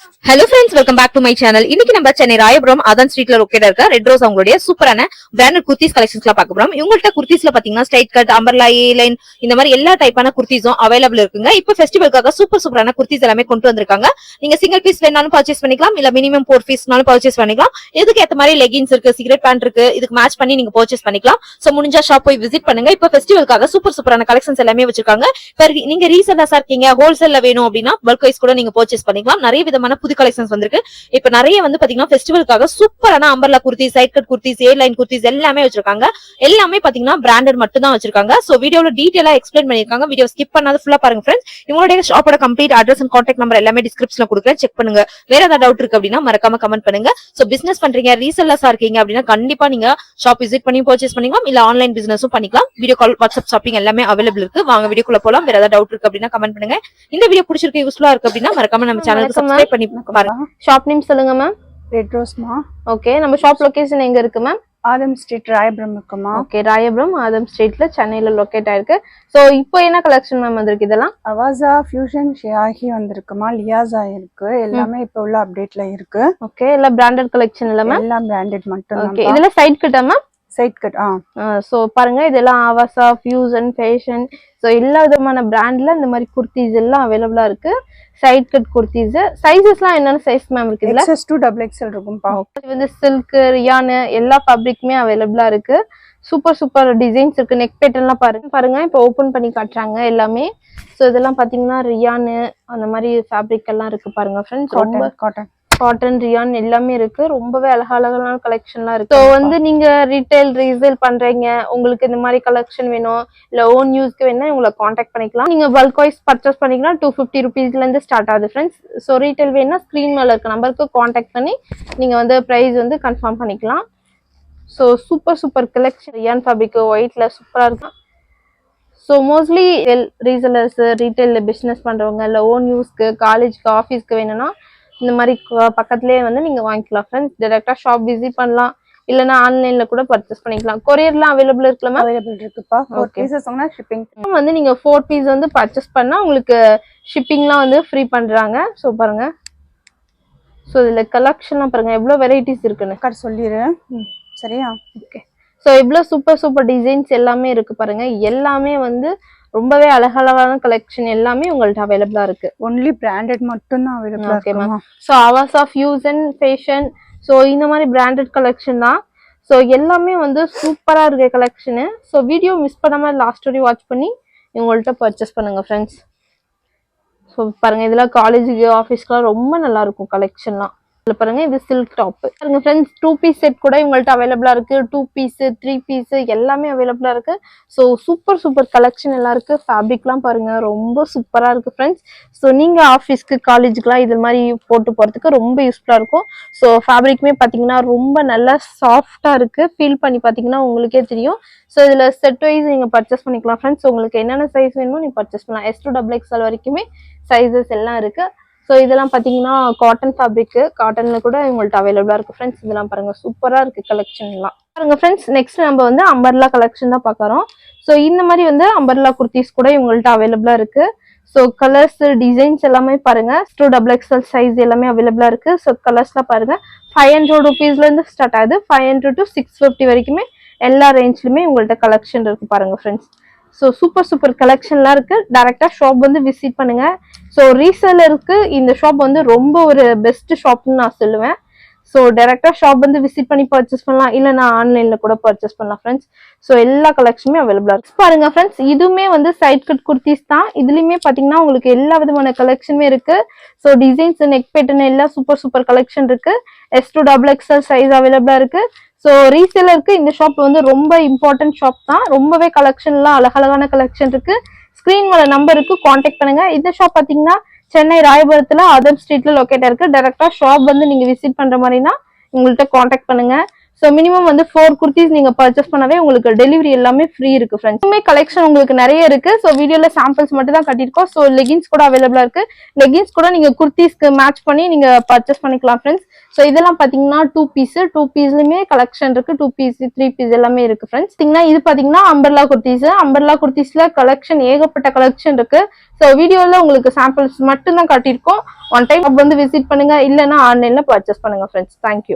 Hello friends, welcome back to my channel. இன்னைக்கு நம்ம சென்னை ராயபுரம் ஆதன் ஸ்ட்ரீட்ல லொகேட் இருக்க ரெட் ரோஸ் அவங்களுடைய சூப்பரான பிராண்டட் குர்த்திஸ் கலெக்ஷன்ஸ்லாம் பார்க்க போறோம். இவங்கள்ட்ட குர்த்திஸ்ல பாத்தீங்கன்னா ஸ்ட்ரைட் கட், அம்பர்லா, ஏ லைன் இந்த மாதிரி எல்லா டைப்பான குர்த்திஸும் அவைலபிள் இருக்குங்க. இப்போ ஃபெஸ்டிவல்காக சூப்பரான குர்த்திஸ் எல்லாமே கொண்டு வந்திருக்காங்க. நீங்க சிங்கிள் பீஸ் வேணாலும் பர்ச்சேஸ் பண்ணிக்கலாம், இல்ல மினிமம் 4 பீஸ்னாலும் பர்ச்சேஸ் பண்ணிக்கலாம். இதுக்கு ஏத்த மாதிரி லெகின்ஸ் இருக்கு, சிகரெட் பேண்ட் இருக்கு, இதுக்கு மேட்ச் பண்ணி நீங்க பர்ச்சேஸ் பண்ணிக்கலாம். சோ முடிஞ்சா ஷாப் போய் விசிட் பண்ணுங்க. இப்போ ஃபெஸ்டிவல்காக சூப்பரான கலெக்ஷன்ஸ் எல்லாமே வச்சிருக்காங்க. நீங்க ரீசெல்லர்ஸா இருக்கீங்க, ஹோல்சேல்ல வேணும் அப்படின்னா பல்க் வைஸ் கூட நீங்க பர்ச்சேஸ் பண்ணிக்கலாம். நிறைய விதமான புது கலெக்ஷன்ஸ் வந்திருக்கு. இப்ப நிறைய வந்து பாத்தீங்கன்னா ஃபெஸ்டிவல்காக சூப்பரான umbrella kurti, side cut kurtis, A line kurtis எல்லாமே வச்சிருக்காங்க. எல்லாமே பாத்தீங்கன்னா பிராண்டட் மட்டும் தான் வச்சிருக்காங்க. சோ வீடியோல டீடைலா எக்ஸ்பிளைன் பண்ணிருக்காங்க. வீடியோ ஸ்கிப் பண்ணாத ஃபுல்லா பாருங்க ஃப்ரெண்ட்ஸ். இவங்களுடைய ஷாப்போட complete address and contact number எல்லாமே டிஸ்கிரிப்ஷன்ல கொடுக்குறேன், செக் பண்ணுங்க. வேற ஏதாவது டவுட் இருக்கு அப்படின்னா மறக்காம கமெண்ட் பண்ணுங்க. சோ பிசினஸ் பண்றீங்க, ரீசெல்லர்ஸா இருக்கீங்க அப்படின்னா கண்டிப்பா நீங்க ஷாப் விசிட் பண்ணி பர்ச்சேஸ் பண்ணிக்கலாம், இல்ல ஆன்லைன் பிசினஸும் பண்ணிக்கலாம். வீடியோ கால், வாட்ஸ்அப் ஷாப்பிங் எல்லாமே அவைலபிள் இருக்கு. வாங்க வீடியோக்குள்ள போலாம். வேற ஏதாவது டவுட் இருக்கு அப்படின்னா கமெண்ட் பண்ணுங்க. இந்த வீடியோ பிடிச்சிருக்கு, யூஸ்ஃபுல்லா இருக்கு அப்படின்னா மறக்காம நம்ம சேனலுக்கு சப்ஸ்கிரைப் பண்ணி பாருங்க. ஷாப் நேம் சொல்லுங்க மேம். Red Rosmah. ஓகே, நம்ம ஷாப் லொகேஷன் எங்க இருக்கு மேம்? ஆதம் ஸ்ட்ரீட், ராயபுரம் இருக்குமா. ஓகே, ராயபுரம் ஆதம் ஸ்ட்ரீட்ல சென்னையில லொகேட் ஆயிருக்கு. சோ இப்போ என்ன கலெக்ஷன் மேம் வந்திருக்கு? இதெல்லாம் அவாசா, ஃபியூஷன், ஷியாஹி வந்திருக்குமா, லியாசா இருக்கு. எல்லாமே இப்போ உள்ள அப்டேட்ல இருக்கு. ஓகே, எல்லாம் பிராண்டட் கலெக்ஷன் இல்ல மேம்? எல்லாம் பிராண்டட் மட்டும் தான். ஓகே, இதெல்லாம் சைட் கட்டா மேம்? Side cut. சோ பாருங்க, இதெல்லாம் ஆவாசா, ஃபியூஷன், ஃபேஷன், சோ எல்லா விதமான பிராண்ட்ல இந்த மாதிரி குர்த்திஸ் எல்லாம் அவைலபிளா இருக்கு. சைட் கட் குர்த்திஸ் சைஸஸ்லாம் என்னென்ன சைஸ் மேம் இருக்கு? இதுல XS to XXL இருக்கும்பா. இது வந்து சில்க், ரியான் எல்லா ஃபேப்ரிக்குமே அவைலபிளா இருக்கு. சூப்பர் டிசைன்ஸ் இருக்கு. நெக் பேட்டர்ன்லாம் பாருங்க இப்போ ஓபன் பண்ணி காட்டுறாங்க எல்லாமே. சோ இதெல்லாம் பாத்தீங்கன்னா ரியான் அந்த மாதிரி ஃபேப்ரிக் எல்லாம் இருக்கு பாருங்க ஃப்ரெண்ட்ஸ். ரொம்ப காட்டன், ரியான் எல்லாமே இருக்கு. ரொம்பவே அழகான கலெக்ஷன்லாம் இருக்கு. ஸோ வந்து நீங்க ரீட்டைல், ரீசேல் பண்றீங்க, உங்களுக்கு இந்த மாதிரி கலெக்ஷன் வேணும், இல்ல ஓன் யூஸ்க்கு வேணா உங்களை காண்டாக்ட் பண்ணிக்கலாம். நீங்க பல்க் வைஸ் பர்ச்சேஸ் பண்ணிக்கலாம். 250 ருபீஸ்ல இருந்து ஸ்டார்ட் ஆகுது ஃப்ரெண்ட்ஸ். ஸோ ரீட்டைல் வேணா ஸ்கிரீன் மேல இருக்க நம்பருக்கு காண்டாக்ட் பண்ணி நீங்க வந்து பிரைஸ் வந்து கன்ஃபார்ம் பண்ணிக்கலாம். So super collection. Rayon fabric ஒயிட்ல சூப்பரா இருக்கும். So mostly resellers, retail business பண்றவங்க, இல்லை ஓன் யூஸ்க்கு, காலேஜ்க்கு, ஆஃபீஸ்க்கு வேணும்னா இந்த மாதிரி பக்கத்துலேயே வந்து நீங்க வாங்கிக்கலாம் ஃப்ரெண்ட்ஸ். டைரக்டா ஷாப் விசிட் பண்ணலாம், இல்லைன்னா ஆன்லைன்ல கூட பர்ச்சேஸ் பண்ணிக்கலாம். கொரியர்லாம் அவைலபிள் இருக்குல்ல? அவைலபிள் இருக்குப்பா. 4 பீசஸ் வாங்கினா ஷிப்பிங் வந்து நீங்க 4 பீஸ் வந்து பர்ச்சேஸ் பண்ணா உங்களுக்கு ஷிப்பிங்லாம் வந்து ஃப்ரீ பண்றாங்க. ஸோ பாருங்க, ஸோ இதுல கலெக்ஷன்லாம் பாருங்க எவ்வளவு வெரைட்டிஸ் இருக்குன்னு கட் சொல்லிடு. சரியா? ஓகே, ஸோ இவ்வளவு சூப்பர் டிசைன்ஸ் எல்லாமே இருக்கு பாருங்க. எல்லாமே வந்து ரொம்பவே அழகான கலெக்ஷன் எல்லாமே உங்கள்ட்ட அவைலபிளா இருக்கு. ஒன்லி பிராண்டட் மட்டும் தான் அவைலபிளா இருக்கு. So Avaasa, fusion, fashion, so இந்த மாதிரி பிராண்டட் கலெக்ஷன் தான். ஸோ எல்லாமே வந்து சூப்பரா இருக்கு கலெக்ஷனு. ஸோ வீடியோ மிஸ் பண்ணாம லாஸ்ட் வரையும் வாட்ச் பண்ணி உங்கள்ட்ட பர்ச்சேஸ் பண்ணுங்க ஃப்ரெண்ட்ஸ். ஸோ பாருங்க, இதெல்லாம் காலேஜுக்கு, ஆஃபீஸ்க்குலாம் ரொம்ப நல்லா இருக்கும் கலெக்ஷன்லாம். பாருங்க, இது சில்க் டாப் பாருங்க ஃப்ரெண்ட்ஸ். 2 பீஸ் செட் கூட இவங்கள்ட்ட அவைலபிளா இருக்கு. 2 பீஸ், 3 பீஸ் எல்லாமே அவைலபிளா இருக்கு. ஸோ சூப்பர் கலெக்ஷன் எல்லாம் இருக்கு. ஃபேப்ரிக்லாம் பாருங்க ரொம்ப சூப்பரா இருக்கு ஃப்ரெண்ட்ஸ். ஸோ நீங்க ஆஃபீஸ்க்கு, காலேஜுக்குலாம் இது மாதிரி போட்டு போறதுக்கு ரொம்ப யூஸ்ஃபுல்லா இருக்கும். ஸோ ஃபேப்ரிக்குமே பாத்தீங்கன்னா ரொம்ப நல்லா சாஃப்டா இருக்கு. ஃபீல் பண்ணி பாத்தீங்கன்னா உங்களுக்கே தெரியும். ஸோ இதுல செட் வைஸ் நீங்க பர்ச்சேஸ் பண்ணிக்கலாம் ஃப்ரெண்ட்ஸ். உங்களுக்கு என்னென்ன சைஸ் வேணுமோ நீங்க பர்ச்சேஸ் பண்ணலாம். S to XXL வரைக்குமே சைஸஸ் எல்லாம் இருக்கு. ஸோ இதெல்லாம் பார்த்தீங்கன்னா காட்டன் ஃபேப்ரிக், காட்டன்ல கூட உங்கள்ட்ட அவைலபிளா இருக்கு ஃப்ரெண்ட்ஸ். இதெல்லாம் பாருங்க சூப்பரா இருக்கு கலெக்ஷன் எல்லாம் பாருங்க ஃப்ரெண்ட்ஸ். நெக்ஸ்ட் நம்ம வந்து அம்பர்லா கலெக்ஷன் தான் பார்க்கறோம். ஸோ இந்த மாதிரி வந்து அம்பர்லா குர்த்திஸ் கூட உங்கள்ட்ட அவைலபிளா இருக்கு. ஸோ கலர்ஸ், டிசைன்ஸ் எல்லாமே பாருங்க. to XXL சைஸ் எல்லாமே அவைலபிளா இருக்கு. ஸோ கலர்ஸ்லாம் பாருங்க 500 ருபீஸ்ல இருந்து ஸ்டார்ட் ஆகுது. 500 to 650 வரைக்குமே எல்லா ரேஞ்ச்லயுமே உங்கள்ட்ட கலெக்ஷன் இருக்கு பாருங்க ஃப்ரெண்ட்ஸ். ஸோ சூப்பர் கலெக்ஷன்லாம் இருக்கு. டைரக்டா ஷாப் வந்து விசிட் பண்ணுங்க. ஸோ ரீசேலருக்கு இந்த ஷாப் வந்து ரொம்ப ஒரு பெஸ்ட் ஷாப்னு நான் சொல்லுவேன். ஸோ டைரக்டா ஷாப் வந்து விசிட் பண்ணி பர்ச்சேஸ் பண்ணலாம், இல்லை நான் ஆன்லைன்ல கூட பர்ச்சேஸ் பண்ணலாம் ஃப்ரெண்ட்ஸ். ஸோ எல்லா கலெக்ஷனுமே அவைலபிளா இருக்கு பாருங்க ஃப்ரெண்ட்ஸ். இதுவுமே வந்து சைட் கட் குர்த்திஸ் தான். இதுலயுமே பாத்தீங்கன்னா உங்களுக்கு எல்லா விதமான கலெக்ஷனுமே இருக்கு. ஸோ டிசைன்ஸ், நெக் பேட்டர்ன் எல்லாம் சூப்பர் கலெக்ஷன் இருக்கு. S to XXL சைஸ் அவைலபிளா இருக்கு. ஸோ ரீசேலருக்கு இந்த ஷாப் வந்து ரொம்ப இம்பார்ட்டன்ட் ஷாப் தான். ரொம்பவே கலெக்ஷன்லாம் அழகான கலெக்ஷன் இருக்கு. ஸ்கிரீன் மேல நம்பருக்கு காண்டாக்ட் பண்ணுங்க. இந்த ஷாப் பாத்தீங்கன்னா சென்னை ராயபுரத்துல ஆதம் ஸ்ட்ரீட்ல லொகேட் இருக்கு. டைரக்டா ஷாப் வந்து நீங்க விசிட் பண்ற மாதிரினா உங்கள்ட்ட காண்டாக்ட் பண்ணுங்க. ஸோ மினிமம் வந்து 4 குர்த்திஸ் நீங்க பர்ச்சேஸ் பண்ணவே உங்களுக்கு டெலிவரி எல்லாமே ஃப்ரீ இருக்கு ஃப்ரெண்ட்ஸ். இன்னுமே கலெக்ஷன் உங்களுக்கு நிறைய இருக்கு. ஸோ வீடியோல சாம்பிள்ஸ் மட்டும் தான் கட்டியிருக்கோம். ஸோ லெகின்ஸ் கூட அவைலபிளா இருக்கு. லெகின்ஸ் கூட நீங்க குர்த்திஸ்க்கு மேட்ச் பண்ணி நீங்க பர்ச்சேஸ் பண்ணிக்கலாம் ஃப்ரெண்ட்ஸ். ஸோ இதெல்லாம் பாத்தீங்கன்னா 2 பீஸ்லயுமே கலெக்ஷன் இருக்கு. 2 பீஸ் 3 பீஸ் எல்லாமே இருக்கு ஃப்ரெண்ட்ஸ். இது பாத்தீங்கன்னா அம்பர்லா குர்த்திஸ்ல கலெக்ஷன் ஏகப்பட்ட கலெக்ஷன் இருக்கு. ஸோ வீடியோல உங்களுக்கு சாம்பிள்ஸ் மட்டும் தான் காட்டியிருக்கோம். ஒன் டைம் வந்து விசிட் பண்ணுங்க, இல்லைன்னா ஆன்லைன்ல பர்ச்சேஸ் பண்ணுங்க ஃப்ரெண்ட்ஸ். தேங்க்யூ.